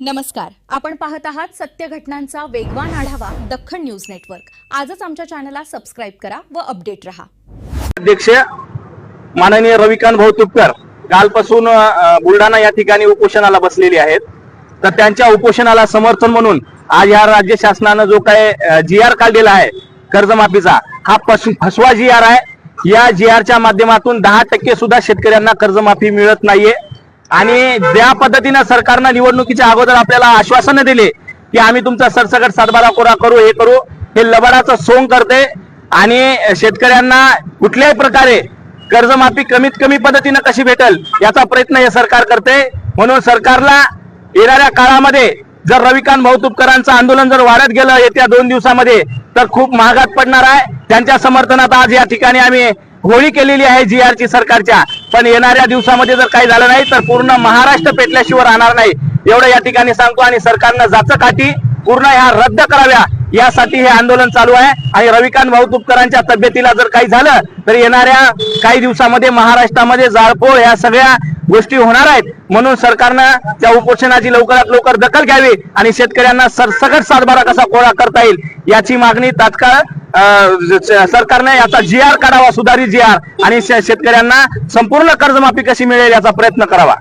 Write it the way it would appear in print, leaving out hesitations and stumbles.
नमस्कार, आपण पाहत आहात सत्य घटनांचा वेगवान आढावा दख्खन न्यूज नेटवर्क। आजच आमच्या चॅनलला सबस्क्राइब करा व अपडेट रहा। अध्यक्ष माननीय रविकांत भाऊ तुपकर कालपासून बुलढाणा या ठिकाणी उपोषणाला बसलेले आहेत। तर त्यांच्या उपोषणाला समर्थन म्हणून आज या राज्य शासनाने जो काय GR काढलेला आहे कर्जमाफीचा, हा फसवा GR आहे। या GR च्या माध्यमातून 10% सुद्धा शेतकऱ्यांना कर्जमाफी मिळत नाहीये। आणि ज्या पद्धतीने सरकारने निवडणुकीच्या अगोदर आपल्याला आश्वासन दिले की आम्ही तुमचा सरसकट सातबारा कोरा करू, हे करू, हे लबाडाचं सोंग करते आणि शेतकऱ्यांना कुठल्याही प्रकारे कर्जमाफी कमीत कमी पद्धतीने कशी भेटेल याचा प्रयत्न हे सरकार करते। म्हणून सरकारला येणाऱ्या काळामध्ये जर रविकांत भाऊ तुपकरांचं आंदोलन जर वाढत गेलं येत्या 2 दिवसामध्ये तर खूप महागात पडणार आहे। त्यांच्या समर्थनात आज या ठिकाणी आम्ही होळी केलेली आहे GR ची सरकारच्या। पण येणाऱ्या दिवसामध्ये जर काही झालं नाही तर पूर्ण महाराष्ट्र पेटल्याशिवाय राहणार नाही एवढं या ठिकाणी सांगतो। आणि सरकारनं जाचकाठी पूर्ण ह्या रद्द कराव्या यासाठी हे आंदोलन चालू आहे। आणि रविकांत भाऊ तुपकरांच्या तब्येतीला जर काही झालं तर येणाऱ्या काही दिवसामध्ये महाराष्ट्रामध्ये जाळपोळ ह्या सगळ्या गोष्टी होणार आहेत। म्हणून सरकारनं त्या उपोषणाची लवकरात लवकर दखल घ्यावी आणि शेतकऱ्यांना सरसकट सातबारा कसा कोरा करता येईल याची मागणी तात्काळ सरकारने याचा GR काढावा, सुधारित GR, आणि शेतकऱ्यांना संपूर्ण कर्जमाफी कशी मिळेल याचा प्रयत्न करावा।